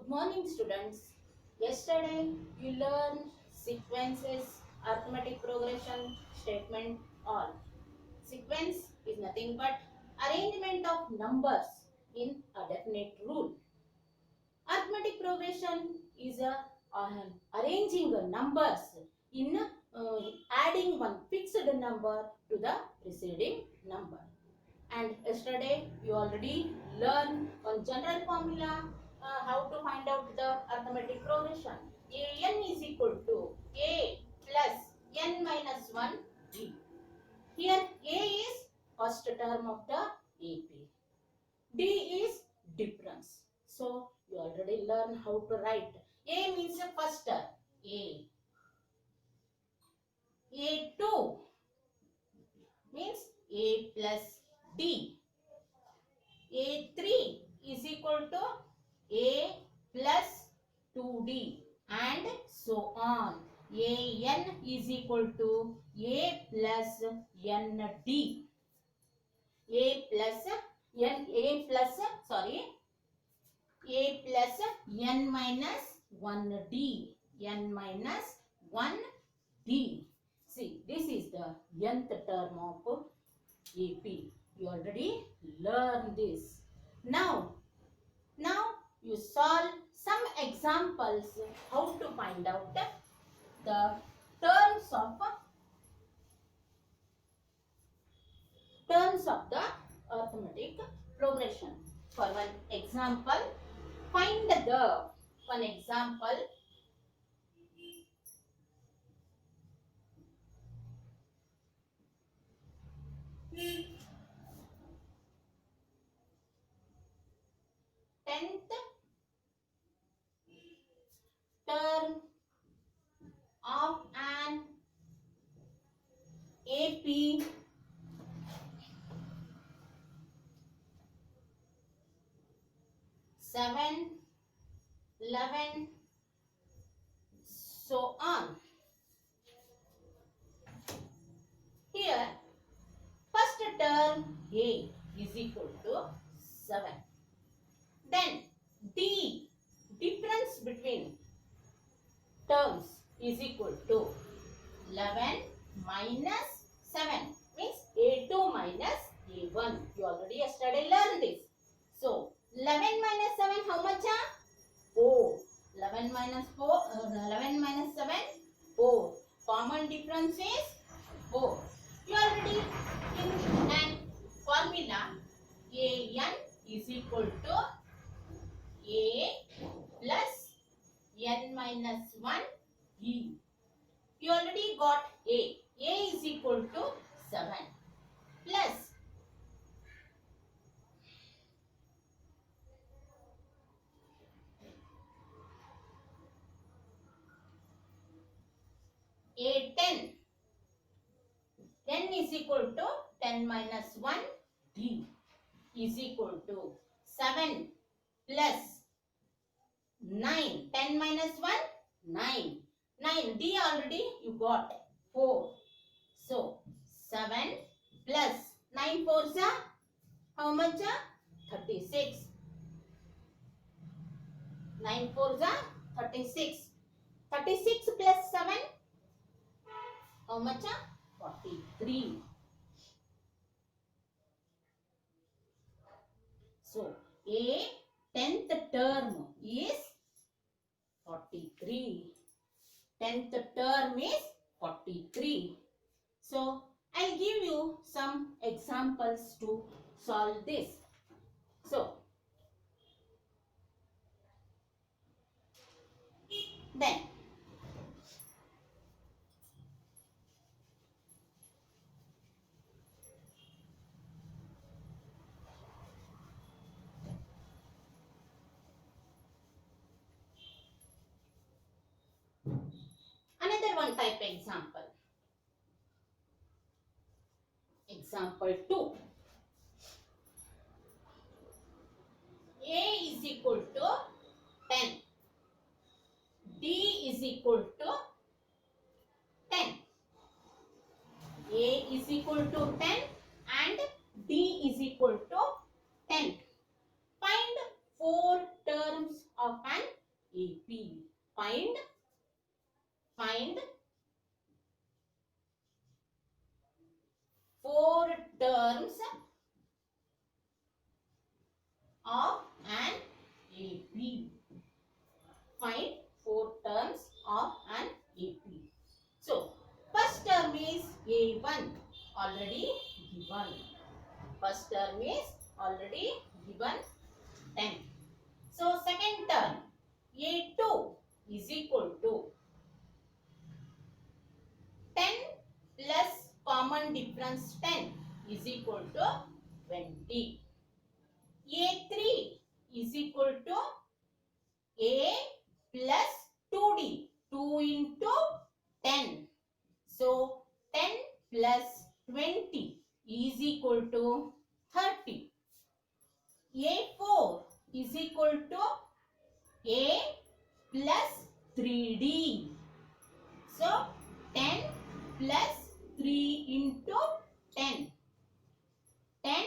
Morning students. Yesterday you learned sequences, arithmetic progression, statement, all. Sequence is nothing but arrangement of numbers in a definite rule. Arithmetic progression is arranging the numbers in adding one fixed number to the preceding number. And yesterday you already learned on general formula how to find out the arithmetic progression. An is equal to A plus n minus 1 D. Here A is first term of the AP. D is difference. So you already learned how to write. A means the first term. A. A2 means A plus D. A3 is equal to A plus 2D and so on. AN is equal to A plus ND. A plus N minus 1D. N minus 1D. See, this is the nth term of AP. You already learned this. Now you solve some examples how to find out the terms of the arithmetic progression. For one example, find the one example. Tenth term of an AP seven, 11, so on. Here, first term A is equal to 7. Then D, difference between terms is equal to 11 minus 7 means A2 minus A1. You already yesterday learned this. So 11 minus 7 how much? 4. 11 minus 7 4. Common difference is 4. You already in an formula AN is equal to A plus n minus 1 E. You already got A. A is equal to 7 plus A10. 10 is equal to 10 minus 1 D is equal to 7 plus 9. 10 minus 1 9. 9 D already you got 4. So 7 plus 9 fours are how much? 36. 9 fours are 36. 36 plus 7 how much? 43. So A 10th term is 43. 10th term is 43. So I'll give you some examples to solve this. So then another one type example. Example 2. A is equal to 10. D is equal to 10. A is equal to 10 and D is equal to 10. Find 4 terms of an AP. Find four terms of an AP. Find four terms of an AP. So, first term is A1 already given. First term is already given 10. So, second term A2 is equal to 10 plus common difference 10 is equal to 20. A3 is equal to A plus 2D. 2 into 10. So, 10 plus 20 is equal to 30. A4 is equal to A plus 3D. So, 10 plus 3 into 10. 10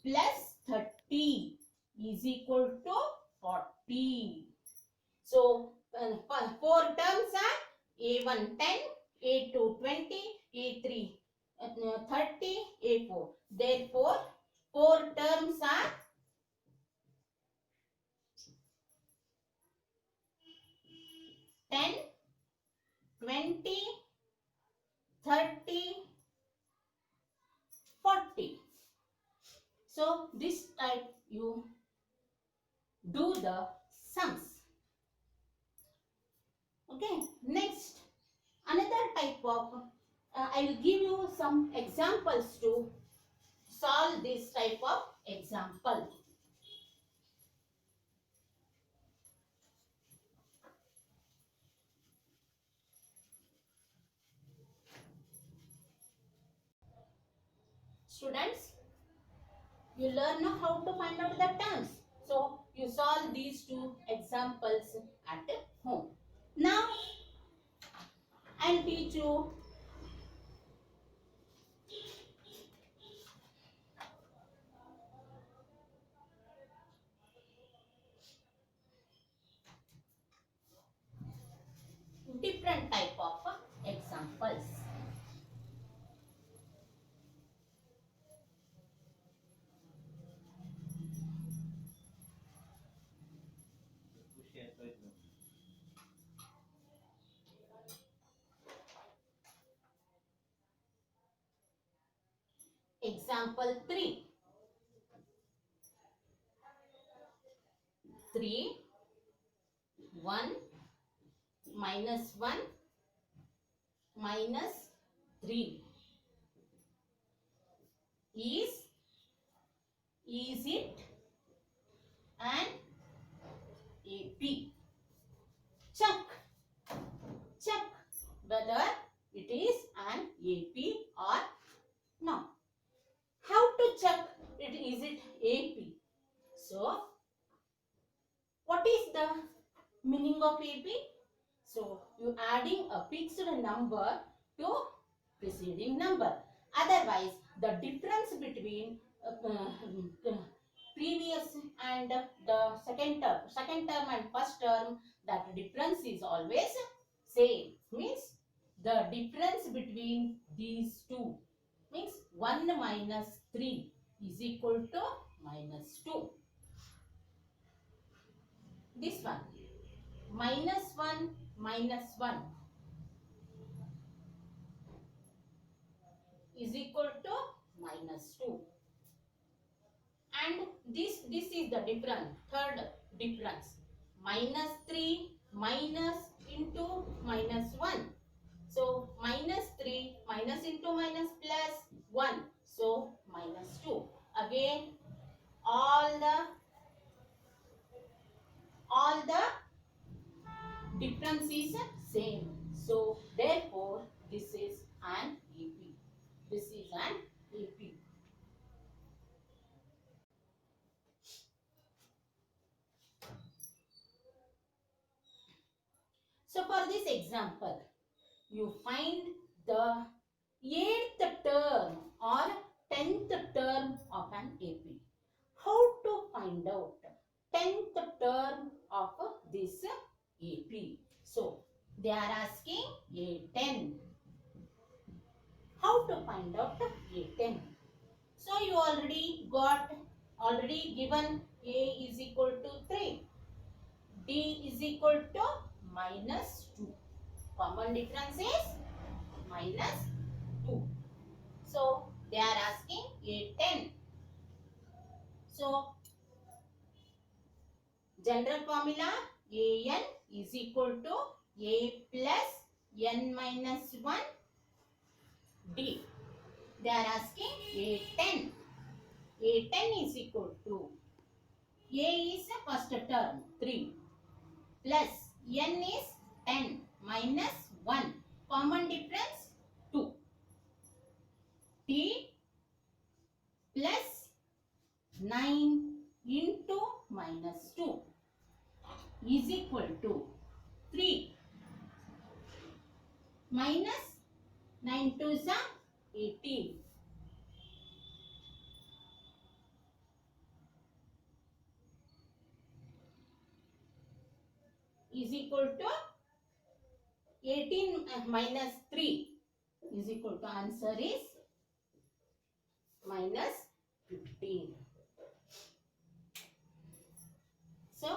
plus 30 is equal to 40. So, four terms are A1 10, A2 20, A3 30, A4. Therefore, four terms are 10, 20, 30, 40. So, this type you do the sums. Okay, next another type of I will give you some examples to solve this type of example. Students, you learn how to find out the terms. So, you solve these two examples at home. Now, I'll teach you different type of examples. Example 3. 3, 1, minus 1, minus 3 is it an AP? Check whether it is an AP or not. How to check is it AP? So, what is the meaning of AP? So, you adding a fixed number to preceding number. Otherwise, the difference between previous and the second term and first term, that difference is always same. Means the difference between these two means 1 minus 3 is equal to minus 2. This one minus 1 minus 1 is equal to minus 2. And this is the difference, third difference. Minus 3 minus into minus 1. So, minus 3 minus into minus plus 1. So, minus 2. Again, all the difference is same. So, therefore, this is an AP. This is an AP. So, for this example, you find the 8th term or 10th term of an AP. How to find out 10th term of this AP. So they are asking A10. How to find out A10? So you already given A is equal to 3. D is equal to -2. Common difference is -2. So they are asking A10. So general formula AN is equal to A plus N minus 1 D. They are asking A10. A10 is equal to A is a first term 3 plus N is 10 minus 1. Common difference 2. T plus 9 into -2 is equal to 3 minus 9 to 18 is equal to 18 minus 3 is equal to answer is -15. So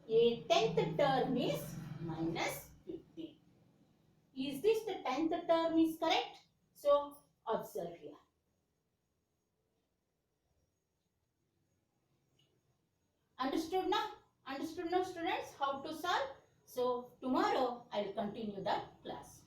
a 10th term is -15. Is this the 10th term is correct? So observe here. Understood now? Understood now students how to solve? So tomorrow I will continue the class.